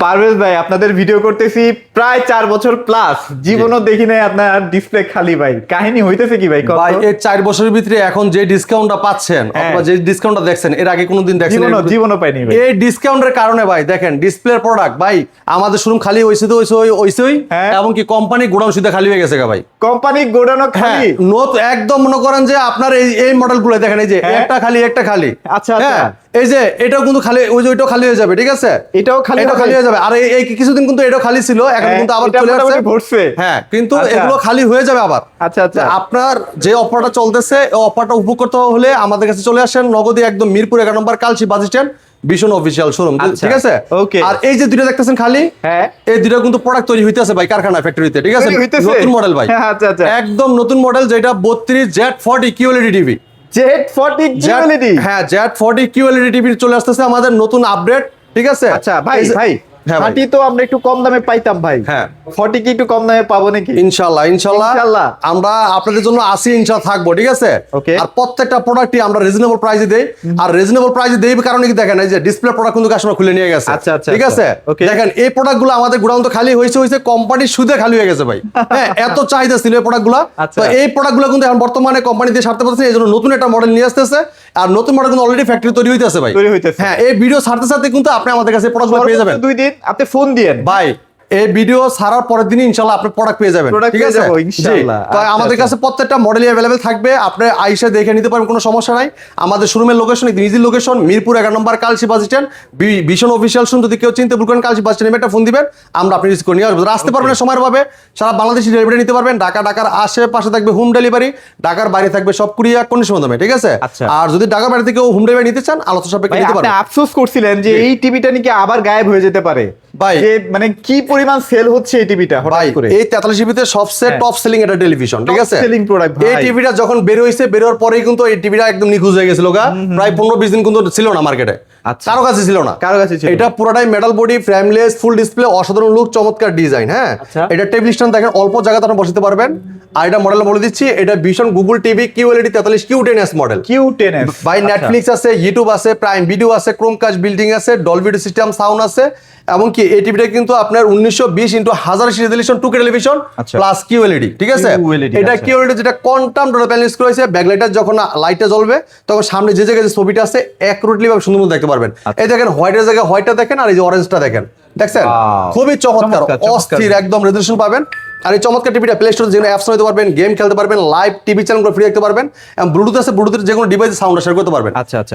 পারভেজ ভাই আপনাদের ভিডিও করতেছি প্রায় 4 বছর প্লাস, জীবনও দেখি নাই আপনার ডিসপ্লে খালি। ভাই কাহিনী হইতেছে কি ভাই? ভাই এই 4 বছরের ভিতরে এখন যে ডিসকাউন্টটা পাচ্ছেন অথবা যে ডিসকাউন্টটা দেখছেন এর আগে কোনোদিন দেখছেন? জীবনও পাইনি ভাই। এই ডিসকাউন্টের কারণে ভাই দেখেন ডিসপ্লের প্রোডাক্ট ভাই আমাদের শোরুম খালি হইছে তো হইছেই, এবং কি কোম্পানি গোডাউন সুদা খালি হয়ে গেছে ভাই। কোম্পানি গোডাউন খালি একদম মনে করেন যে আপনার এই মডেলগুলো দেখেন, এই যে একটা খালি একটা খালি। আচ্ছা এই যে এটাও কিন্তু খালি, ওই যে ওইটাও খালি হয়ে যাবে, ঠিক আছে? এটাও খালি হয়ে যাবে। আর এই কিছুদিন কিন্তু এটাও খালি ছিল, এখন কিন্তু আবার চলে আসছে। হ্যাঁ, কিন্তু এগুলো খালি হয়ে যাবে আবার। আচ্ছা আপনার যে অফারটা চলতেছে এই অফারটা উপভোগ করতে হলে আমাদের কাছে চলে আসেন নগদে, একদম মিরপুর 11 নম্বর কালচি বাস স্ট্যান্ড, ভীষণ অফিসিয়াল শোরুম, ঠিক আছে? আর এই যে দুটো দেখতেছেন খালি, এই দুটো কিন্তু প্রোডাক্ট তৈরি হইতেছে ভাই কারখানা ফ্যাক্টরিতে, ঠিক আছে? নতুন মডেল ভাই, একদম নতুন মডেল, যেটা 32 Z40 QLED TV. Z40 QLED, হ্যাঁ Z40 QLED টিভি চলে আসতেছে আমাদের নতুন আপডেট, ঠিক আছে? আচ্ছা ভাই 30 তো আমরা একটু কম দামে পাইতাম ভাই, হ্যাঁ 40 কি একটু কম দামে পাবো নাকি? ইনশাআল্লাহ আমরা আপনাদের জন্য আসি, ইনশাআল্লাহ থাকবো, ঠিক আছে? আর প্রত্যেকটা প্রোডাক্টই আমরা রিজনেবল প্রাইসে দেই। আর রিজনেবল প্রাইসে দেই কারণে কি দেখেন, এই যে ডিসপ্লে প্রোডাক্ট কিন্তু কাস্টমার খুলে নিয়ে গেছে, ঠিক আছে? দেখেন এই প্রোডাক্টগুলো আমাদের গোডাউন তো খালি হয়েছে কোম্পানির সুদে খালি হয়ে গেছে ভাই। হ্যাঁ, এত চাহিদা ছিল এই প্রোডাক্টগুলো। তো এই প্রোডাক্টগুলো কিন্তু এখন বর্তমানে কোম্পানি দিয়ে ছাড়তে পারতেছে, এই জন্য নতুন একটা মডেল নিয়ে আসতেছে। আর নতুন মডেল কিন্তু অলরেডি ফ্যাক্টরি তৈরি হইতেছে ভাই। হ্যাঁ, এই ভিডিও ছাড়তে ছাড়তে কিন্তু আপনি আমাদের কাছে প্রোডাক্টগুলো পেয়ে যাবেন। 2 দিন আপনি ফোন দিয়ে ভাই, এই ভিডিও ছাড়ার পরের দিনই ইনশাআল্লাহ আপনি প্রোডাক্ট পেয়ে যাবেন, ঠিক আছে? ইনশাআল্লাহ। তো আমাদের কাছে প্রত্যেকটা মডেলই अवेलेबल থাকবে, আপনি আইসা দেখে নিতে পারবেন, কোনো সমস্যা নাই। আমাদের শোরুমের লোকেশন ইজি লোকেশন, মিরপুর 11 নম্বর কালচি বাস স্ট্যান্ড, ভীষণ অফিসিয়াল শোরুম। যদি কেউ চিনতে ভুল করেন কালচি বাস স্ট্যান্ডে একটা ফোন দিবেন, আমরা আপনি রিসিভ করে নিয়ে আসবো। আসতে পারবেন সময়ের ভাবে, সারা বাংলাদেশে ডেলিভারি নিতে পারবেন। ঢাকার আশেপাশে থাকবে হোম ডেলিভারি, ঢাকার বাইরে থাকবে সব কুরিয়ার কন্ডিশন দামে, ঠিক আছে? আর যদি ঢাকার বাইরে থেকে হোম ডেলিভারি নিতে চান আলোচনা সাপেক্ষে নিতে পারবেন। আপনি আফসোস করছিলেন যে এই টিভিটা নাকি আবার গায়েব হয়ে যেতে পারে ভাই, মানে কি পরিমাণ সেল হচ্ছে এই টিভিটা হঠাৎ করে। এই 43 জিবিতে সবচেয়ে টপ সেলিং একটা টেলিভিশন, ঠিক আছে? সেলিং প্রোডাক্ট ভাই। এই টিভিটা যখন বের হইছে, বেরোর পরেই কিন্তু এই টিভিটা একদম নিখুঁজ হয়ে গেছিল, প্রায় 15-20 দিন কিন্তু ছিল না মার্কেটে, কারো কাছে ছিল না। এটা পুরোটাই metal body, frameless, full display, অসাধারণ লুক, চমৎকার ডিজাইন। হ্যাঁ, এটা টেবিল স্ট্যান্ড দেখেন, অল্প জায়গাতে আপনি বসাতে পারবেন। আর এটা মডেল বলে দিচ্ছি, এটা Vision Google TV QLED 43 Q10s model. Q10s by Netflix আছে, ইউটিউব আছে, প্রাইম ভিডিও আছে, ক্রোমকাস্ট বিল্ডিং আছে, ডলবি সিস্টেম সাউন্ড আছে। এমনকি এই টিভিটা কিন্তু আপনার 1920x1000 resolution 2K television plus QLED, ঠিক আছে? এটা QLED যেটা কোয়ান্টাম ডট প্যানেল ইউজ করেছে, ব্যাকলাইটার যখন লাইটটা জ্বলবে তখন সামনে যে জায়গায় যে ছবিটা আছে অ্যাকুরেটলি ভাবে সুন্দর মতো দেখতে পারবেন। এই দেখেন হোয়াইটের জায়গায় হোয়াইটটা দেখেন, আর এই যে অরেঞ্জটা দেখেন, দেখছেন? খুবই চমৎকার, অস্থির একদম রেজোলিউশন পাবেন। আর এই চমৎকার টিভিটা প্লে স্টোরে যেগুলো অ্যাপস নিতে পারবেন, গেম খেলতে পারবেন, লাইভ টিভি চ্যানেলগুলো ফ্রি দেখতে পারবেন, এবং ব্লুটুথ আছে, ব্লুটুথের যে কোনো ডিভাইসে সাউন্ড শেয়ার করতে পারবেন।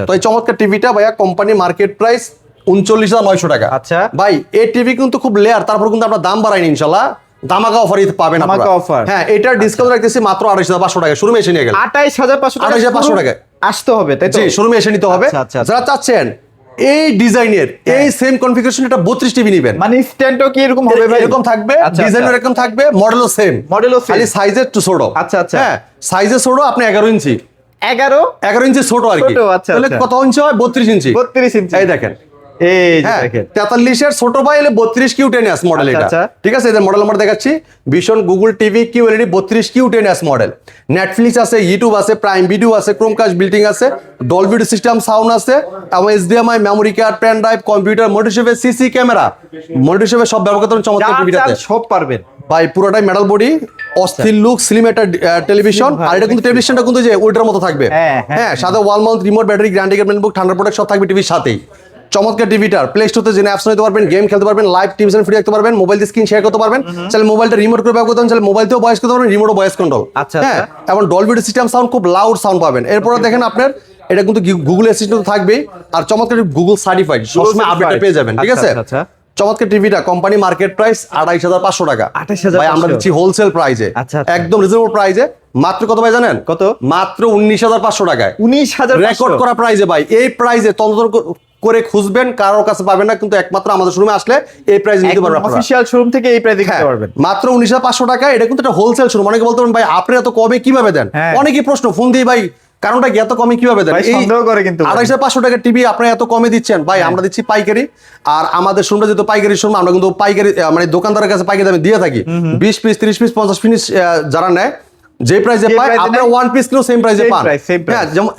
তো এই চমৎকার টিভিটা ভাইয়া কোম্পানি মার্কেট প্রাইস 39,900 টাকা। আচ্ছা ভাই, এই টিভি কিন্তু খুব লেয়ার, তারপর কিন্তু আমরা দাম বাড়াইনি, ইনশাআল্লাহ দামাকা অফারই পাবেন আপনারা। হ্যাঁ, এটার ডিসকাউন্ট রাখতেছি মাত্র 28,500 টাকা। শোরুমে এসে নিয়ে গেলেন 28,500 টাকা আসতে হবে, তাই তো? জি, শোরুমে এসে নিতে হবে। যারা চাচ্ছেন এই ডিজাইনের এই সেম কনফিগারেশন এটা 32 টিভি নেবেন, মানে স্ট্যান্ডও কি এরকম হবে ভাই? এরকম থাকবে, ডিজাইনও এরকম থাকবে, মডেলও সেম, খালি সাইজে একটু ছোট। আচ্ছা হ্যাঁ, সাইজে ছোট, আপনি 11 ইঞ্চি 11 ইঞ্চি ছোট আর কি। তাহলে কত ইঞ্চি হয়? 32 ইঞ্চি। 32 ইঞ্চি। এই দেখেন, এই যে দেখেন 43 এর ছোট ভাই হলে 32 Q10s মডেল এটা, ঠিক আছে? এদের মডেল নাম্বার দেখাচ্ছি, Vision Google TV QLED 32 Q10s model. Netflix আছে, ইউটিউব আছে, প্রাইম ভিডিও আছে, ক্রোমকাস্ট বিল্ডিং আছে, ডলবি সিস্টেম সাউন্ড আছে, এবং HDMI, memory card, pen drive, computer, monitor, CC camera, monitor সব ব্যবহার করতে চমৎকার টিভিটাতে সব পারবেন ভাই। পুরোটাই মেটাল বডি, অস্থির লুক, স্লিম একটা টেলিভিশন। আর এটা কিন্তু টেলিভিশনটা কিন্তু যে ওইটার মতো থাকবে, হ্যাঁ, সাথে wall mount, remote, battery, guarantee card, book, ঠান্ডা প্রোডাক্ট সব থাকবে টিভির সাথেই। চমৎকার টিভিটার প্লে স্টোরে যে অ্যাপস নিতে পারবেন, গেম খেলতে পারবেন, লাইভ টিভি চ্যানেল ফ্রি দেখতে পারবেন, মোবাইল দিয়ে স্ক্রিন শেয়ার করতে পারবেন, চাইলে মোবাইলটা রিমোট করে ব্যবহার করতে পারবেন, চাইলে মোবাইল দিয়েও ভয়েস করতে পারবেন, রিমোটও ভয়েস কন্ট্রোল। হ্যাঁ, এবং ডলবি সিস্টেম সাউন্ড, খুব লাউড সাউন্ড পাবেন। এরপরে দেখেন আপনার এটা কিন্তু গুগল অ্যাসিস্ট্যান্ট থাকবেই, আর চমৎকার গুগল সার্টিফাইড, সবসময় আপডেট পেয়ে যাবেন, ঠিক আছে? চমৎকার টিভিটা কোম্পানি মার্কেট প্রাইস 28,500 টাকা। ভাই আমরা দিচ্ছি হোলসেল প্রাইজে, একদম রিজনেবল প্রাইজে। মাত্র কত ভাই জানেন? কত? মাত্র 19,500 টাকায়। 19,000 রেকর্ড করা প্রাইজে ভাই। এই প্রাইজে তদন্ত করে খুঁজবেন, কারোর কাছে পাবেন না, কিন্তু একমাত্র আমাদের শোরুমে আসলে এই প্রাইস নিতে পারবেন। অফিশিয়াল শোরুম থেকে এই প্রাইসে নিতে পারবেন মাত্র 19,500 টাকা। এটা কিন্তু একটা হোলসেল শোরুম। অনেকে বলতে পারেন ভাই আপনি এত কমে কিভাবে দেন? অনেকেই প্রশ্ন ফোন দিয়ে ভাই কারণটা এত কমে কিভাবে দেন? সন্দেহ করে কিন্তু 28,500 টাকার টিভি আপনারা এত কমে দিচ্ছেন ভাই। আমরা দিচ্ছি পাইকারি, আর আমাদের শোরুমটা যেহেতু পাইকারি শোরুম, আমরা কিন্তু পাইকারি মানে দোকানদারের কাছে পাইকারি দামে দিয়ে থাকি। 20 পিস, 30 পিস, 50 পিস যারা নেয় যে প্রাইসে পায়, আপনারা ওয়ান পিস কিলো সেম প্রাইসে পান। হ্যাঁ, যেমন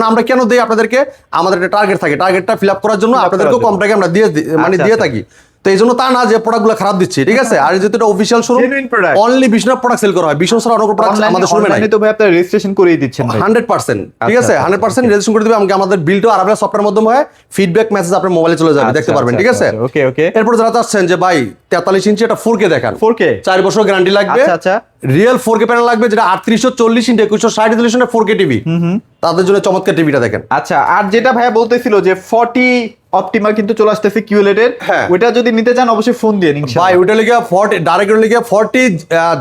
আমরা কেন দেই আপনাদেরকে, আমাদের একটা টার্গেট থাকে, টার্গেটটা ফিল আপ করার জন্য আপনাদেরকে কম টাকা আমরা দিয়ে থাকি। তো এই জন্য তা না যে প্রোডাক্টগুলো খারাপ দিচ্ছি, ঠিক আছে। আর যেহেতু এটা official showroom, Genuine product। Only বিশনের প্রোডাক্ট সেল করা হয়, বিশন ছাড়া অন্য কোনো প্রোডাক্ট আমাদের শোরুমে নাই। অনলাইনে তো ভাই আপনারা রেজিস্ট্রেশন করেই দিচ্ছেন ভাই। 100%, ঠিক আছে, আচ্ছা, 100% রেজিস্ট্রেশন করে দিবে। আমাদের বিলটা আর আপনার সফটওয়্যার মাধ্যমে হয়, ফিডব্যাক মেসেজ আপনার মোবাইলে চলে যাবে, দেখতে পারবেন, ঠিক আছে। ওকে ওকে। এরপর যারা চাচ্ছেন যে ভাই 43 ইঞ্চি একটা 4K দেখান, 4K 4 বছর গ্যারান্টি লাগবে, আচ্ছা আচ্ছা। রিয়েল 4K প্যানেল লাগবে, যেটা 3840 ইন্টু 2160 রেজোলিউশনের 4K টিভি, তাদের জন্য চমৎকার টিভিটা দেখেন। আচ্ছা, আর যেটা ভাইয়া বলতেছিল যে 40 অপটিমা কিন্তু চলে আসতেছে কিউএলইডি এর, হ্যাঁ। ওটা যদি নিতে চান অবশ্যই ফোন দিয়ে ইনশাআল্লাহ। ভাই ওটা লিখে 40 ডাইরেক্ট লিখে 40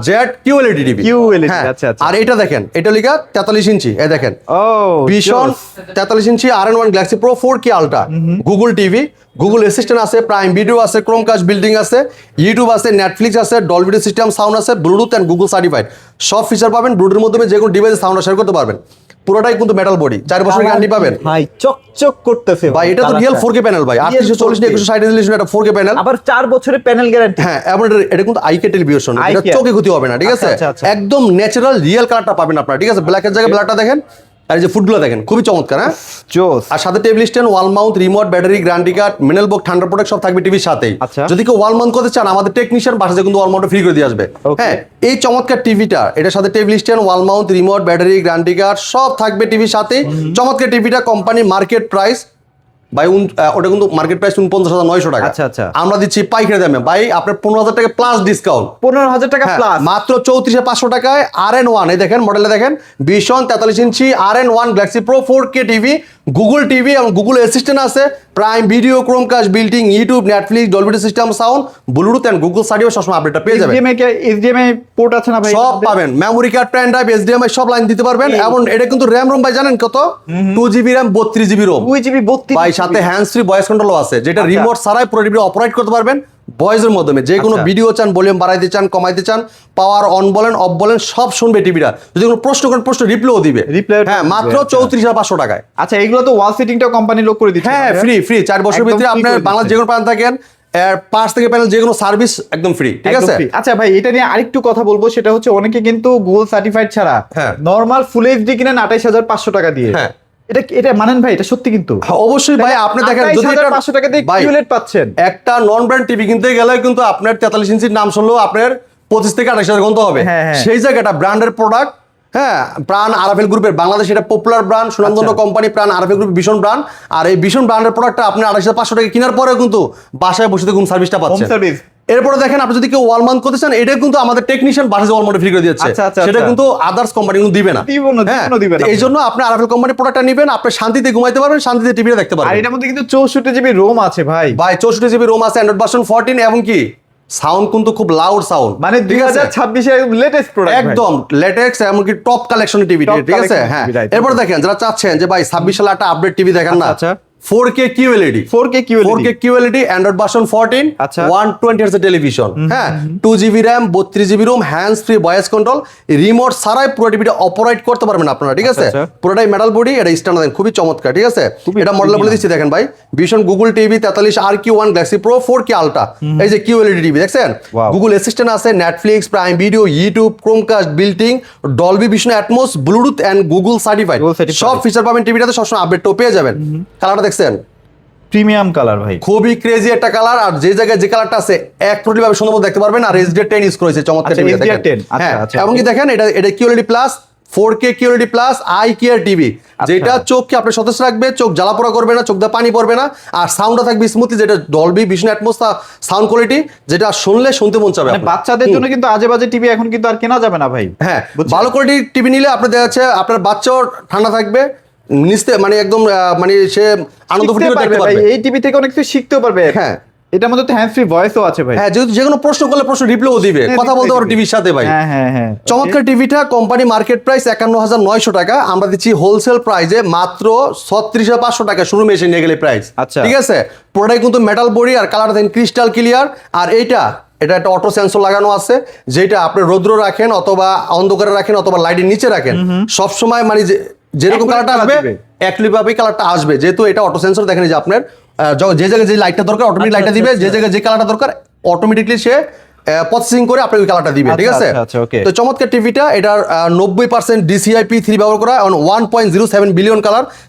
জেড কিউএলইডি টিভি, QLED, হ্যাঁ। আচ্ছা, আচ্ছা। আর এটা দেখেন, এটা লিখে 43 ইঞ্চি, এই দেখেন ও ভীষণ 43 inch RN1 galaxy pro 4K ultra, Google TV, Google assistant আছে, প্রাইম ভিডিও আছে, ক্রোমকাস্ট বিল্ডিং আছে, ইউটিউব আছে, নেটফ্লিক্স আছে, ডলবি সিস্টেম সাউন্ড আছে, ব্লুটুথ এন্ড গুগল সার্টিফাইড সব ফিচার পাবেন। ব্লুটুথের মাধ্যমে যে কোনো ডিভাইসে সাউন্ড শেয়ার করতে পারবেন। পুরোটাই কিন্তু মেটাল বডি, 4 বছর গ্যারান্টি পাবেন। ভাই চকচক করতেছে ভাই এটা তো রিয়েল 4K প্যানেল ভাই, 3840 160 রেজোলিউশন একটা 4K প্যানেল, আবার 4 বছরের প্যানেল গ্যারান্টি। হ্যাঁ। এবং এটা কিন্তু আইকে টেলিভিশন, এটা আইকে। চোখে ক্ষতি হবে না, ঠিক আছে। আচ্ছা, আচ্ছা, আচ্ছা। একদম ন্যাচারাল রিয়েল কালারটা পাবেন আপনারা, ঠিক আছে। ব্ল্যাকের জায়গায় ব্ল্যাকটা দেখেন, আর এই যে ফুটগুলো দেখেন, খুবই চমৎকার, হ্যাঁ। জোস। আর সাথে টেবিল স্ট্যান্ড, ওয়াল mount, remote, battery, guarantee card, mineral বক, ঠান্ডা প্রোডাক্ট সব থাকবে টিভির সাথেই। আচ্ছা। যদি কেউ ওয়াল মাউন্ট করতে চান, আমাদের টেকনিশিয়ান বাসাতে কিন্তু ওয়াল মাউন্ট ফ্রি করে দিয়ে আসবে। Okay. হ্যাঁ, এই চমৎকার টিভিটা, এটার সাথে টেবিল স্ট্যান্ড, ওয়াল mount, remote, battery, guarantee card সব থাকবে টিভির সাথেই। চমৎকার টিভিটা কোম্পানি মার্কেট প্রাইস ভাই ওটা কিন্তু মার্কেট প্রাইস 49,900 টাকা। আচ্ছা, আচ্ছা। আমরা দিচ্ছি পাইকারি দামে ভাই, আপনার 15,000 টাকা প্লাস ডিসকাউন্ট, 15,000 টাকা হ্যাঁ, প্লাস। মাত্র 34,500 টাকায় RN1, এই দেখেন মডেলে দেখেন, Vision 43 inch RN1 galaxy pro 4K TV, Google TV এবং গুগল অ্যাসিস্ট্যান্ট আছে, prime video, Chromecast building, YouTube, Netflix, Dolby system sound, Bluetooth and Google certified সবসময় আপডেটটা পেয়ে যাবেন। HDMI পোর্ট আছে না ভাই? সব পাবেন, memory card, pen drive, HDMI সব লাইন দিতে পারবেন। এবং এটা কিন্তু র্যাম রোম ভাই জানেন কত? 2GB RAM, 32GB Rome 2GB 32 ভাই, সাথে হ্যান্ডস ফ্রি ভয়েস কন্ট্রোলও আছে, যেটা আচ্ছা। রিমোট ছাড়াই পুরো টিভি অপারেট করতে পারবেন ভয়েসের মাধ্যমে। যে কোনো আচ্ছা। ভিডিও চান, ভলিউম বাড়াইতে চান, কমাইতে চান, পাওয়ার অন বলেন, অফ বলেন, সব শুনবে টিভিটা। যদি কোনো প্রশ্ন করেন, প্রশ্ন রিপ্লাইও দিবে। Reply ও হ্যাঁ, দিবে, মাত্র আচ্ছা। 34,500 টাকায়। আচ্ছা, এগুলো তো ওয়াল সিটিংটাও কোম্পানি লোক করে দিচ্ছে। হ্যাঁ, ফ্রি ফ্রি 4 বছরের একদম ভিতরে free আপনার করে বাংলাদেশ দিচ্ছে। যে কোনো প্রান্ত থাকেন, পার্টস থেকে প্যানেল যে কোনো সার্ভিস একদম ফ্রি, ঠিক একদম আছে। free। আচ্ছা ভাই, এটা নিয়ে আরেকটু কথা বলবো, সেটা হচ্ছে অনেকে কিন্তু গুগল সার্টিফাইড ছাড়া হ্যাঁ। নরমাল ফুল এইচডি কিনেন 28,500 টাকা দিয়ে। হ্যাঁ। এটা মানেন ভাই? এটা সত্যি কিন্তু হ্যাঁ, অবশ্যই ভাই, আপনি দেখেন যদি এটা 500 টাকা দিয়ে ভাই, কিউলেট পাচ্ছেন। একটা নন ব্র্যান্ড টিভি কিনতে গেলে কিন্তু আপনার 43 ইঞ্চির নাম শুনলেও আপনার 25 থেকে 28,000 গন্ত হবে। হ্যাঁ, হ্যাঁ। সেই জায়গাটা ব্র্যান্ডের প্রোডাক্ট, হ্যাঁ, প্রাণ আরএফএল গ্রুপের, বাংলাদেশ এটা পপুলার ব্র্যান্ড, সুনামধন্য আচ্ছা। কোম্পানি প্রাণ আরএফএল গ্রুপ, ভীষণ ব্র্যান্ড। আর এই ভীষণ ব্র্যান্ডের প্রোডাক্টটা আপনি 28,500 টাকা কেনার পরেও কিন্তু বাসায় বসে হোম সার্ভিসটা পাচ্ছেন। সার্ভিস। এরপরে দেখেন, আপনি যদি কেউ ওয়াল মাউন্ট করতে চান, এটা কিন্তু আমাদের টেকনিশিয়ান বাসায় ওয়াল মাউন্ট ফ্রি করে দিচ্ছে। আচ্ছা, আচ্ছা, সেটা আচ্ছা। কিন্তু আদার্স কোম্পানি কিন্তু দিবে না। দিবে না, হ্যাঁ, দিবে না। এই জন্য আপনি আরএফএল কোম্পানির প্রোডাক্টটা নেবেন, আপনি শান্তিতে ঘুমাইতে পারবেন, শান্তিতে টিভিটা দেখতে আর পারবেন। এটার মধ্যে কিন্তু 64GB রোম আছে ভাই। ভাই 64GB রোম আছে, অ্যান্ড্রয়েড ভার্সন 14, এবং কি সাউন্ড কিন্তু খুব লাউড সাউন্ড, মানে ঠিক আছে? 2026 এর লেটেস্ট প্রোডাক্ট একদম লেটেক্স, এমনকি টপ কালেকশনের টিভি, Top ঠিক আছে। collection হ্যাঁ, TV, right, এরপর দেখেন যারা চাচ্ছেন যে ভাই 26 সালে একটা আপডেট টিভি দেখেন না, আচ্ছা। 4K QLED, 4K QLED 4K QLED, Android version 14, আচ্ছা। 120 হার্জ টেলিভিশন, হ্যাঁ, 2GB RAM, 32GB ROM, hands free voice control, remote ছাড়াই পুরো টিভিটা অপারেট করতে পারবেন আপনারা, ঠিক আছে। আচ্ছা। পুরোটাই মেটাল বডি, এটা স্ট্যান্ডার্ড দেন, খুবই চমৎকার, ঠিক আছে। এটা মডেল বলে দিচ্ছি, দেখেন ভাই, Vision Google TV 43 RQ1 galaxy pro 4K ultra, এই যে QLED টিভি দেখছেন, Wow. গুগল অ্যাসিস্ট্যান্ট আছে, Netflix, prime video, YouTube, Chromecast building, Dolby vision Atmos, Bluetooth and Google certified Google certified। সব ফিচার পাবেন টিভিটাতে, সবসময় আপডেটও পেয়ে যাবেন। কালারটা দেখছেন, প্রিমিয়াম কালার ভাই। খুবই ক্রেজি একটা কালার। আর যে জায়গায় যে কালারটা আছে এক টোটালি ভাবে সুন্দর দেখতে পারবেন। আর HDR10 ইউজ করেছে, চমৎকার আচ্ছা, টিভিটা HDR10 দেখেন। আচ্ছা, হ্যাঁ, আচ্ছা। এমনকি দেখেন এটা QLED plus 4K QLED plus eye care TV, যেটা চোখকে আপনার সতেজ রাখবে, চোখ জ্বালাপোড়া করবে না, চোখ দিয়ে পানি পড়বে না, আর সাউন্ডটা থাকবে স্মুথলি, যেটা Dolby vision atoms sound quality, যেটা শুনলে শুনতে মন চাবে মানে আপনার। বাচ্চাদের জন্য কিন্তু আজে বাজে টিভি এখন কিন্তু আর কেনা যাবে না ভাই। হ্যাঁ, বুঝছেন? ভালো কোয়ালিটির টিভি নিলে আপনার দেখা যাচ্ছে আপনার বাচ্চাও ঠান্ডা থাকবে, নিস্তে মানে একদম মানে সে আনন্দ ফুর্তি করে দেখতে ভাই, পারবে। এই টিভি থেকে অনেক কিছু শিখতেও পারবে। হ্যাঁ, এটার মধ্যে তো হ্যান্ড ফ্রি ভয়েসও আছে ভাই। হ্যাঁ, যেহেতু যে কোনো প্রশ্ন করলে প্রশ্ন রিপ্লাইও দিবে, হ্যাঁ, কথা বলতে reply পারো দিবে। টিভির সাথে ভাই। হ্যাঁ হ্যাঁ হ্যাঁ। চমৎকার টিভিটা কোম্পানি মার্কেট প্রাইস 51,900 টাকা, আমরা দিচ্ছি হোলসেল প্রাইসে মাত্র 36,500 টাকা, শোরুমে এসে নিয়ে গেলে প্রাইস। আচ্ছা। ঠিক আছে, পুরোটাই কিন্তু মেটাল বডি, আর কালার দেখেন ক্রিস্টাল ক্লিয়ার। আর এটা একটা অটো সেন্সর লাগানো আছে, যেটা আপনি রৌদ্র রাখেন অথবা অন্ধকারে রাখেন অথবা লাইটের নিচে রাখেন, সবসময় মানে যেরকম Accurate কালারটা colour আসবে দিবে। একইভাবে কালারটা আসবে, যেহেতু এটা অটো সেন্সর। দেখেন এই যে আপনার যে জায়গায় যে লাইটটা দরকার অটোমেটিক লাইটটা দিবে, যে জায়গায় যে কালারটা দরকার অটোমেটিকলি সে প্রসেসিং করে আপনাকে ওই কালারটা দিবে, ঠিক আছে? আচ্ছা, okay। তো চমৎকার টিভিটা, এটার 90% DCI P3 ব্যবহার করা, 1.07 বিলিয়ন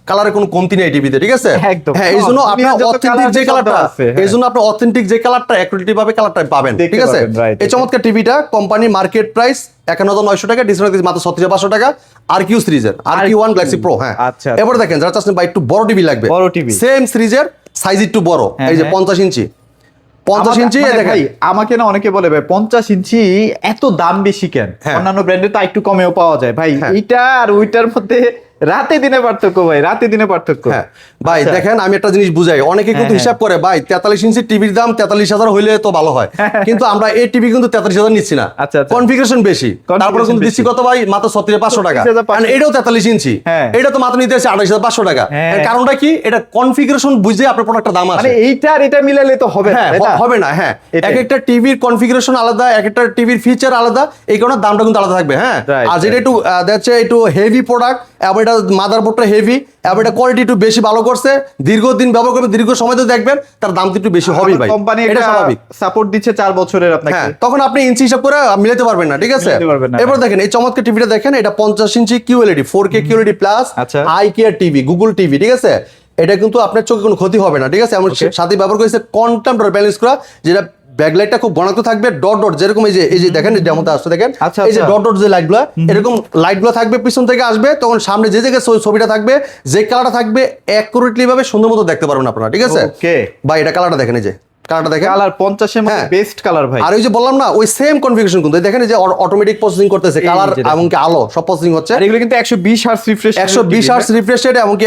কালারের কোনো কমতি নেই টিভিতে, ঠিক আছে? একদম। হ্যাঁ, এই জন্য আপনার দুনিয়ার যত অথেন্টিক যে colour কালারটা আছে, হ্যাঁ। এই জন্য আপনি অথেন্টিক যে কালারটা অ্যাকুরেটলি ভাবে কালারটা পাবেন, দেখতে ঠিক আছে? পাবেন, right, এই চমৎকার টিভিটা কোম্পানি মার্কেট প্রাইস 51,900 টাকা, ডিসকাউন্ট দিচ্ছে মাত্র 36,500 টাকা। RQ সিরিজের RQ1 গ্যালাক্সি প্রো। হ্যাঁ, আচ্ছা। এবার দেখেন যারা চাচ্ছেন ভাই একটু বড় টিভি লাগবে, বড় TV। সেম সিরিজের সাইজ একটু বড়, এই যে হ্যাঁ। 50 ইঞ্চি 50 ইঞ্চি মানে দেখেন। ভাই আমাকে না অনেকে বলে ভাই 50 ইঞ্চি এত দাম বেশি কেন? হ্যাঁ। অন্যান্য ব্র্যান্ডে তো একটু কমেও পাওয়া যায় ভাই। হ্যাঁ। এইটা আর ওইটার মধ্যে রাতে দিনে পার্থক্য ভাই, রাতে দিনে পার্থক্য। হ্যাঁ ভাই আচ্ছা। দেখেন আমি একটা জিনিস বুঝাই, অনেকে কিন্তু হ্যাঁ, হিসাব করে ভাই 43 ইঞ্চি টিভির দাম 43,000 হইলে তো ভালো হয়, কিন্তু আমরা এই টিভি কিন্তু 43,000 নিচ্ছি না, আচ্ছা, আচ্ছা। কনফিগারেশন বেশি, তারপরে কিন্তু দিচ্ছি কত ভাই মাত্র 36,500 টাকা। 36,500 কারণ এটাও 43 ইঞ্চি, হ্যাঁ। এটা তো মাত্র নিতে আছে 28,500 টাকা। হ্যাঁ। এর কারণটা কি? এটা কনফিগারেশন বুঝে আপনার প্রোডাক্টটা দাম মানে আসে। এইটা আর এটা মিলালে তো হবে না, হ্যাঁ, তাই না? হবে না। হ্যাঁ, এটাই। এক একটা টিভির কনফিগারেশন আলাদা, এক একটা টিভির ফিচার আলাদা, এই কারণে দামটা কিন্তু আলাদা থাকবে। হ্যাঁ, Right, আর যেটা একটু দেখছে একটু হেভি প্রোডাক্ট, এবং এটা মাদারবোর্ডটা হেভি, এবং এটা কোয়ালিটি একটু বেশি ভালো করছে, দীর্ঘদিন ব্যবহার করবে, দীর্ঘ সময় তো দেখবেন, তার দাম তো একটু বেশি হবেই ভাই, কোম্পানি এটা এটা স্বাভাবিক। সাপোর্ট দিচ্ছে 4 বছরের আপনাকে। হ্যাঁ, তখন আপনি ইঞ্চি হিসাব করে মিলাতে পারবেন না, ঠিক আছে? মিলাতে পারবেন না। এবার দেখেন এই চমৎকার টিভিটা দেখেন, এটা 50 ইঞ্চি QLED 4K QLED প্লাস আচ্ছা। Eye care TV, Google TV, ঠিক আছে? এটা কিন্তু আপনার চোখে কোনো ক্ষতি হবে না, ঠিক আছে? আমরা সাথে ব্যবহার করেছে কোয়ান্টাম ডট ব্যালেন্স করা, যেটা ব্যাকলাইটটা খুব ঘনত্ব থাকবে, ডট ডট যেরকম এই যে দেখেন ডেমোতে আসছে দেখেন, আচ্ছা, এই যে আচ্ছা। ডট ডট যে লাইটগুলো, এরকম লাইটগুলো থাকবে, পিছন থেকে আসবে, তখন সামনে যে জায়গায় ছবিটা থাকবে, যে কালারটা থাকবে অ্যাকুরেটলি ভাবে সুন্দর মতো দেখতে পারবেন আপনারা, ঠিক আছে? ওকে। ভাই এটা কালারটা দেখেন, এই যে কালারটা দেখেন, কালার 50 এর মধ্যে হ্যাঁ। বেস্ট কালার ভাই। আর ওই যে বললাম না ওই সেম কনফিগারেশন কিন্তু এই দেখেন, এই যে অটোমেটিক প্রসেসিং করতেছে, এই কালার যে দেখেন। এবং কি আলো সব প্রসেসিং হচ্ছে। আর এগুলো কিন্তু 120 hertz refresh 120 hertz refresh rate, এবং কি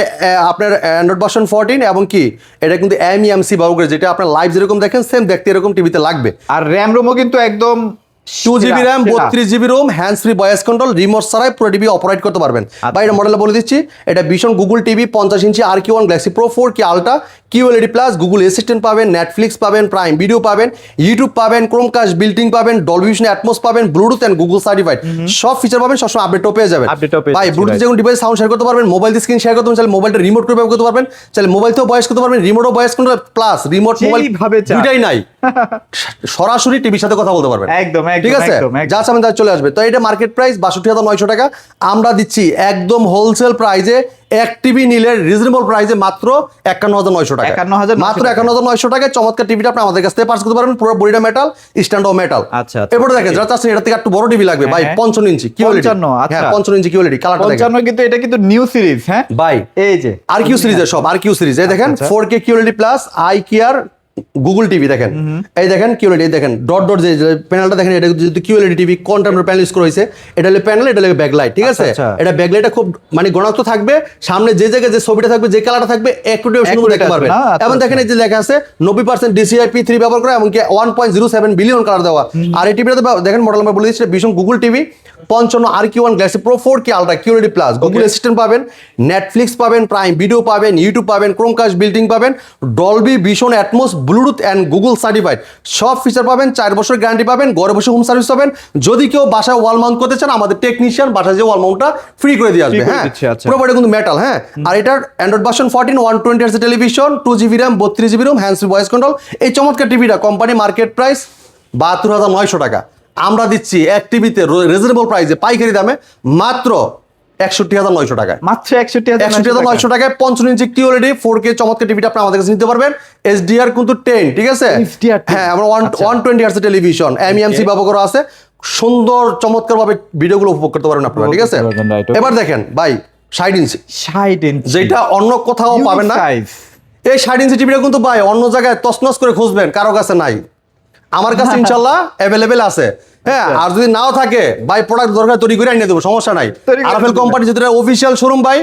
আপনার অ্যান্ড্রয়েড ভার্সন 14, এবং কি এটা কিন্তু MEMC ব্যবহার করে, যেটা আপনার লাইভ যেরকম দেখেন সেম দেখতে এরকম টিভিতে লাগবে। আর র্যাম রোমও কিন্তু একদম 2GB RAM 32GB ROM, hands free voice control, remote ছাড়াই পুরো টিভি অপারেট করতে পারবেন। বা এটা মডেলটা বলে দিচ্ছি, এটা ভীষণ গুগল টিভি 50 ইঞ্চি RQ1 galaxy pro 4K ultra QLED plus, Google assistant পাবেন, নেটফ্লিক্স পাবেন, প্রাইম ভিডিও পাবেন, ইউটিউব পাবেন, ক্রোমকাস্ট বিল্টিং পাবেন, ডলবি ভিশন অ্যাটমস পাবেন, ব্লুটুথ এন্ড গুগল সার্টিফাইড সব ফিচার পাবেন, সবসময় আপডেটও পেয়ে যাবেন। আপডেটও পেয়ে ভাই যাচ্ছি, ব্লুটুথ right। যেমন ডিভাইস সাউন্ড শেয়ার করতে পারবেন, মোবাইল দিয়ে স্ক্রিন শেয়ার করতে পারবেন, চাইলে মোবাইলটা রিমোট করে ব্যবহার করতে পারবেন, চাইলে মোবাইল থেকেও ভয়েস করতে পারবেন, রিমোটও voice control plus remote mobile যেইভাবে চান। দুইটাই নাই, সরাসরি টিভির সাথে কথা বলতে পারবেন। একদম, একদম, ঠিক আছে, একদম, একদম। যা চাবেন তা চলে আসবে। তো এটা মার্কেট প্রাইস 62,900 টাকা, আমরা দিচ্ছি একদম হোলসেল প্রাইসে, এক টিভি নিলে রিজনেবল প্রাইসে মাত্র 51,900 টাকা, 51,900 মাত্র 51,900 টাকায় চমৎকার টিভিটা আপনি আমাদের কাছ থেকে পারচেজ করতে পারবেন, পুরো বডিটা মেটাল, স্ট্যান্ডও মেটাল। আচ্ছা, আচ্ছা। এরপরে দেখেন যারা চাচ্ছেন এটা থেকে একটু বড় টিভি লাগবে ভাই, হ্যাঁ। 55 ইঞ্চি QLED, 55, আচ্ছা। হ্যাঁ 55 ইঞ্চি QLED কালারটা দেখেন 55 কিন্তু এটা কিন্তু নিউ সিরিজ। হ্যাঁ ভাই, এই যে RQ সিরিজের সব RQ সিরিজ, এই দেখেন আচ্ছা। 4K QLED plus eye care Google TV দেখেন, এই দেখেন QLED, এই দেখেন ডট ডট যে প্যানেলটা দেখেন, এটা যেহেতু QLED TV quantum panel use করা হয়েছে, এটা হলো প্যানেল, এটা হলো ব্যাকলাইট, ঠিক আছে? আচ্ছা, আচ্ছা। এটা ব্যাকলাইটটা খুব মানে ঘনত্ব থাকবে, সামনে যে জায়গায় যে ছবিটা থাকবে, যে কালারটা থাকবে অ্যাকুরেট সুন্দর দেখতে Accurate পারবেন। আছে না? আচ্ছা, এবং দেখেন এই যে লেখা আছে 90% DCI P3 ব্যবহার করা, এবং কি 1.07 বিলিয়ন কালার দেওয়া। আর এই টিভিটাতে দেখেন মডেল নাম্বার বলে দিচ্ছি, Vision Google TV 55 RQ1 galaxy pro 4K ultra QLED plus, Google assistant পাবেন, নেটফ্লিক্স পাবেন, প্রাইম ভিডিও পাবেন, ইউটিউব পাবেন, ক্রোমকাস্ট বিল্টিং পাবেন, Dolby vision Atmos, Bluetooth and Google certified সব ফিচার পাবেন, 4 বছর গ্যারান্টি পাবেন, ঘরে বসে হোম সার্ভিস পাবেন। যদি কেউ বাসায় ওয়াল মাউন্ট করতে চান, আমাদের টেকনিশিয়ান বাসায় যে ওয়াল মাউন্টটা ফ্রি করে দিয়ে আসবে। করে হ্যাঁ, দিচ্ছে, আচ্ছা। পুরো বডি কিন্তু মেটাল। হ্যাঁ, আর এটার Android version 14 120 hertz television, 2GB RAM 32GB ROM, hands free voice control. এই চমৎকার টিভিটা কোম্পানি মার্কেট প্রাইস 72,900 টাকা, আমরা দিচ্ছি এক টিভিতে রিজনেবল প্রাইসে পাইকারি দামে মাত্র 61,900 টাকায়, মাত্র 61,900 টাকায় 55 ইঞ্চি QLED 4K চমৎকার টিভিটা আপনি আমাদের কাছে নিতে পারবেন। HDR কিন্তু 10, ঠিক আছে? HDR 10, হ্যাঁ, আমরা আচ্ছা। 120 হার্টজ টেলিভিশন, MEMC ব্যবহার করা আছে, সুন্দর চমৎকার ভাবে ভিডিওগুলো উপভোগ করতে পারবেন আপনারা, ঠিক আছে? উপভোগ করতে পারবেন, right, okay। এবার দেখেন ভাই 60 ইঞ্চি, 60 ইঞ্চি যেটা অন্য কোথাও পাবেন না। সাইজ। এই 60 ইঞ্চি টিভিটা কিন্তু ভাই অন্য জায়গায় তছনছ করে খুঁজবেন, কারো কাছে নাই, আমার কাছে ইনশাল্লাহ অ্যাভেলেবেল আছে। হ্যাঁ, আর যদি নাও থাকে ভাই প্রোডাক্ট দরকার তৈরি করে এনে দেবো, সমস্যা নাই। তৈরি করে আরএফএল দিবেন। কোম্পানি যেটা অফিসিয়াল শোরুম ভাই,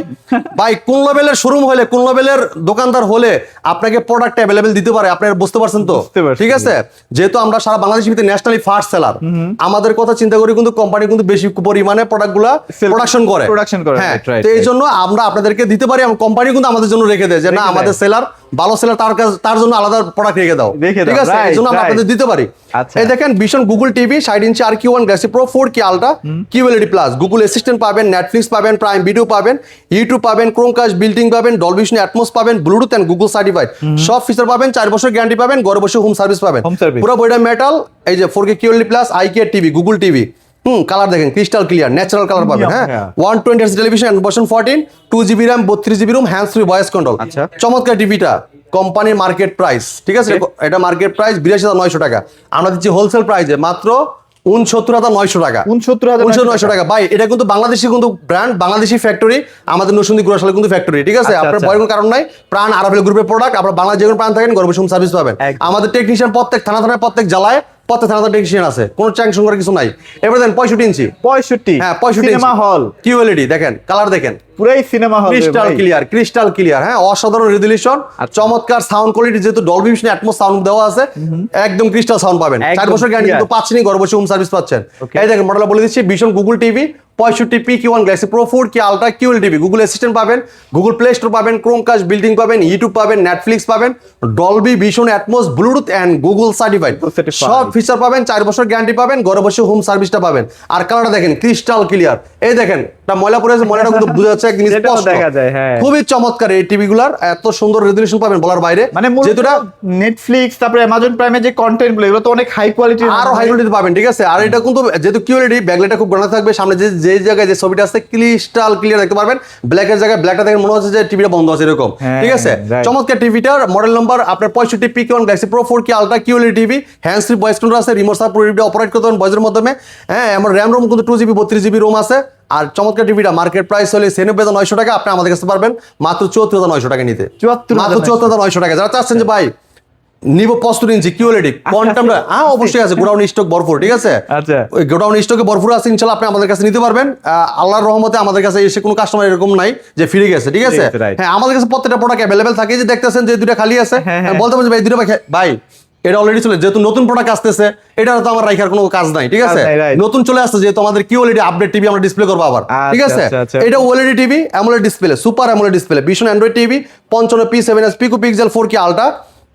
ভাই কোন লেভেলের শোরুম হলে, কোন লেভেলের দোকানদার হলে আপনাকে প্রোডাক্ট অ্যাভেলেবেল দিতে পারে, আপনারা বুঝতে পারছেন তো? বুঝতে পারছি। ঠিক আছে, যেহেতু আমরা সারা বাংলাদেশের ভিতরে ন্যাশনালি ফার্স্ট সেলার, আমাদের কথা চিন্তা করি কিন্তু কোম্পানি কিন্তু বেশি পরিমাণে প্রোডাক্টগুলো Sell- প্রোডাকশন করে। হ্যাঁ, হ্যাঁ, তো এই জন্য আমরা আপনাদেরকে দিতে পারি, এবং কোম্পানি কিন্তু আমাদের জন্য রেখে দেয় যে না, রেখে আমাদের দেয়। সেলার ভালো সেলার, তার জন্য আলাদা প্রোডাক্ট রেখে দাও, রেখে দাও, ঠিক আছে? এই right, জন্য আমরা right। আপনাদের দিতে পারি। আচ্ছা। এই দেখেন ভীষণ গুগল টিভি 60 ইঞ্চি আর Q one Galaxy pro 4K ultra QLED plus Google assistant পাবেন, নেটফ্লিক্স পাবেন, প্রাইম ভিডিও পাবেন, ইউটিউব পাবেন, ক্রোমকাস্ট বিল্ডিং পাবেন, ডলবি ভিশন অ্যাটমস পাবেন, ব্লুটুথ এন্ড গুগল সার্টিফাইড সব ফিচার পাবেন, 4 বছর গ্যারান্টি পাবেন, ঘরে বসে হোম সার্ভিস পাবেন। Home service। পুরো বইটা মেটাল, এই যে 4K কিউএলইডি প্লাস আইকে টিভি গুগল টিভি কালার দেখেন ক্রিস্টাল ক্লিয়ার ন্যাচারাল কালার পাবেন। হ্যাঁ, 120 hertz television version 14, 2GB RAM, 32GB ROM, hands free voice control. আচ্ছা। চমৎকার টিভিটা কোম্পানির মার্কেট প্রাইস, ঠিক আছে, এটা মার্কেট প্রাইস 82,900 টাকা, আমরা দিচ্ছি হোলসেল প্রাইসে মাত্র 69,900 টাকা। 69,900 টাকা ভাই, এটা কিন্তু বাংলাদেশি কিন্তু ব্র্যান্ড, বাংলাদেশি ফ্যাক্টরি, আমাদের নরসিংদী গুড়াশালে কিন্তু ফ্যাক্টরি, ঠিক আছে। আচ্ছা, আপনার আচ্ছা। ভয়ের কোনো কারণ নাই, প্রাণ আরাফেল গ্রুপের প্রোডাক্ট, আপনার বাংলা যে কোনো প্রাণ থাকেন গর্ব সার্ভিস পাবেন। একদম। আমাদের টেকনিশিয়ান প্রত্যেক থানা প্রত্যেক জেলায় প্রত্যেক থানা টেকনিশিয়ান আছে, কোনো টেনশন করার কিছু নাই। এবার দেন 65 ইঞ্চি, 65, হ্যাঁ 65 সিনেমা হল, কিউএলইডি দেখেন, কালার দেখেন পুরাই সিনেমা হল, ক্রিস্টাল ক্লিয়ার, হ্যাঁ অসাধারণ রেজুলেশন, চমৎকার সাউন্ড কোয়ালিটি, যেহেতু ডলবি ভিশন অ্যাটমস সাউন্ড দেওয়া আছে, একদম ক্রিস্টাল সাউন্ড পাবেন। 4 বছর গ্যারান্টি কিন্তু পাচ্ছেন, ঘরে বসে হোম সার্ভিস পাচ্ছেন। এই দেখেন মডেল বলে দিচ্ছি, Vision Google TV 65 PQ1 galaxy pro 4K ultra QL TV, Google assistant পাবেন, গুগল প্লে স্টোর পাবেন, ক্রোমকাস্ট বিল্ডিং পাবেন, ইউটিউব পাবেন, নেটফ্লিক্স পাবেন, Dolby vision Atmos, Bluetooth and Google certified সব ফিচার পাবেন, 4 বছর গ্যারান্টি পাবেন, ঘরে বসে হোম সার্ভিসটা পাবেন। আর কালারটা দেখেন ক্রিস্টাল ক্লিয়ার, এই দেখেন ময়লা পড়ে আছে, ময়লাটা কিন্তু বোঝা যাচ্ছে একদম স্পষ্ট, দেখা যায়। হ্যাঁ, খুবই চমৎকার এই টিভি গুলার, এত সুন্দর রেজুলেশন পাবেন বলার বাইরে। মানে যেটা নেটফ্লিক্স তারপরে অ্যামাজন প্রাইমে যে কন্টেন্ট গুলো এগুলো তো অনেক হাই কোয়ালিটির, আরো হাই কোয়ালিটি পাবেন, ঠিক আছে। আর এটা কিন্তু যেহেতু কিউএলইডি ব্যাকলাইটটা খুব ঘন থাকবে, সামনে যে জায়গায় যে ছবিটা আছে ক্রিস্টাল ক্লিয়ার দেখতে পারবেন, ব্ল্যাকের জায়গায় ব্ল্যাকটা দেখে মনে হচ্ছে যে টিভিটা বন্ধ আছে এরকম, ঠিক আছে। চমৎকার টিভিটার মডেল নাম্বার আপনার 65 PQ1 galaxy pro 4K ultra QLED TV, hands free voice control আছে, রিমোট সাপোর্ট অপারেট করতে পারেন ভয়েসের মাধ্যমে। হ্যাঁ, আমার র্যাম রোম কিন্তু 2GB 32GB রোম আছে। আর চমৎকার টিভিটা মার্কেট প্রাইস হলে 96,900 টাকা, আপনি আমাদের কাছে পারবেন মাত্র 74,900 টাকা নিতে, মাত্র 74,900 টাকা। যারা চাচ্ছেন যে ভাই নিব 65 ইঞ্চি কিউএলইডি কোয়ান্টামটা, অবশ্যই আছে, গোডাউন স্টক ভরপুর, ঠিক আছে। আচ্ছা, ওই গোডাউন স্টকে ভরপুর আছে, ইনশাআল্লাহ আপনি আমাদের কাছে নিতে পারবেন। আল্লাহর রহমতে আমাদের কাছে এসে কোনো কাস্টমার এরকম নাই যে ফিরে গেছে, ঠিক আছে। হ্যাঁ, আমাদের কাছে প্রত্যেকটা প্রোডাক্ট অ্যাভেলেবেল থাকে, যে দেখতেছেন যে দুটো খালি আছে, বলতে পারছি ভাই দুটো ভাই এটা অলরেডি চলে, যেহেতু নতুন প্রোডাক্ট আসতেছে, এটা তো আমার রাখার কোনো কাজ নাই, ঠিক আছে। নতুন চলে আসছে যেহেতু, আমাদের কিউএলইডি আপডেট টিভি আমরা ডিসপ্লে করবো আবার, ঠিক আছে। এটা OLED TV, AMOLED display, super AMOLED display, ভীষণ Android TV 55p7s picopixel 4K ultra,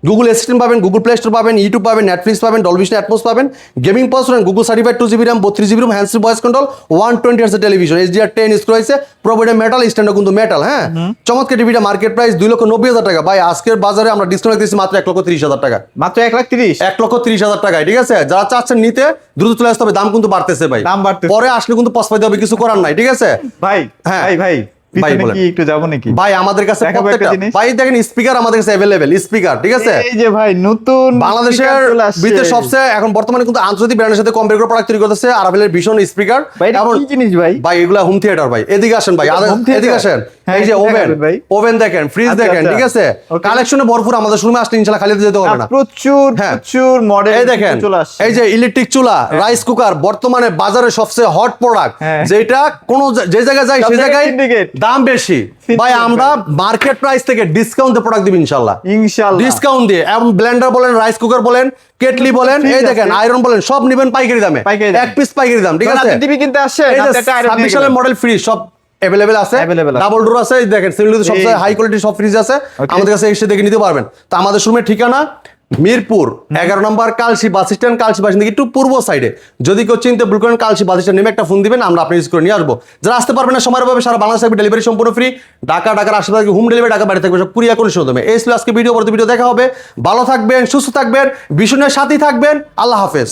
Google assistant পাবেন, গুগল প্লে স্টোর পাবেন, ইউটিউব পাবেন, নেটফ্লিক্স পাবেন, ডলবি ভিশন অ্যাটমস পাবেন, gaming password, Google certified 2GB RAM, 32GB ROM, hands free voice control, 120 hertz television, HDR10 screw আছে, provider metal, standard কিন্তু metal. হ্যাঁ, চমৎকার টিভিটা মার্কেট প্রাইস 2,90,000 টাকা, ভাই আজকের বাজারে আমরা ডিসকাউন্ট দিচ্ছি মাত্র 1,30,000 টাকা, মাত্র 1,30,000, 1,30,000 টাকায়, ঠিক আছে। যারা চাচ্ছেন নিতে দ্রুত চলে আসতে হবে, দাম কিন্তু বাড়তেছে ভাই, দাম বাড়তেছে, পরে আসলে কিন্তু পস্তাইতে হবে, কিছু করার নাই, ঠিক আছে ভাই। হ্যাঁ ভাই ভাই পিছনে কি একটু যাবো নাকি ভাই, আমাদের কাছে প্রত্যেকটা ভাই দেখেন স্পিকার আমাদের কাছে अवेलेबल, স্পিকার, ঠিক আছে। এই যে ভাই নতুন বাংলাদেশের ভিতরে সবচেয়ে এখন বর্তমানে কিন্তু আন্তর্জাতিক ব্র্যান্ডের সাথে কম্পেয়ার করে প্রোডাক্ট তৈরি করতেছে আরাফেলের ভীষণ স্পিকার। এমন কি জিনিস ভাই? ভাই এগুলা হোম থিয়েটার ভাই, এদিকে আসেন ভাই, এদিকে আসেন। এই যে ওভেন দেখেন, ফ্রিজ দেখেন, ঠিক আছে। কালেকশনে ভরপুর, আমাদের শোরুমে আসলে ইনশাআল্লাহ খালি যেতে হবে না, প্রচুর মডেল। এই দেখেন, এই যে ইলেকট্রিক চুলা, রাইস কুকার, বর্তমানে বাজারে সবচেয়ে হট প্রোডাক্ট, যেটা কোন যে জায়গায় যায় সেই জায়গায় দাম বেশি। ভাই আমরা মার্কেট প্রাইস থেকে ডিসকাউন্টে প্রোডাক্ট দিব ইনশাআল্লাহ, ডিসকাউন্ট দিয়ে। এবং ব্লেন্ডার বলেন, রাইস কুকার বলেন, কেটলি বলেন, এই দেখেন আয়রন বলেন, সব নেবেন পাইকারি দামে, এক পিস পাইকারি দাম, ঠিক আছে। টিভি কিনতে আসছে 26 সালের মডেল ফ্রিজ সব अवेलेबल আছে, ডাবল ডোর আছে, দেখেন সেগুলোতে সবচেয়ে হাই কোয়ালিটির সব ফ্রিজ আছে, আমাদের কাছে এসে দেখে নিতে পারবেন। তো আমাদের শোরুমের ঠিকানা মিরপুর 11 নম্বর কালসি বাস স্ট্যান্ড, কালসি বাস থেকে একটু পূর্ব সাইডে। যদি কেউ চিনতে ভুল করেন, কালসি বাস স্ট্যান্ড নেমে একটা ফোন দিবেন, আমরা আপনি ইউজ করে নিয়ে আসবো। যারা আসতে পারবেন না সময়ের ভাবে, সারা বাংলাদেশ থাকবে ডেলিভারি সম্পূর্ণ ফ্রি, ঢাকার আশেপাশে হোম ডেলিভারি, ঢাকা বাইরে থাকবে সব কুরিয়ার করে মাধ্যমে। এই ছিল আজকে ভিডিও, পরবর্তী ভিডিও দেখা হবে। ভালো থাকবেন, সুস্থ থাকবেন, ভীষণের সাথেই থাকবেন। আল্লাহ হাফেজ।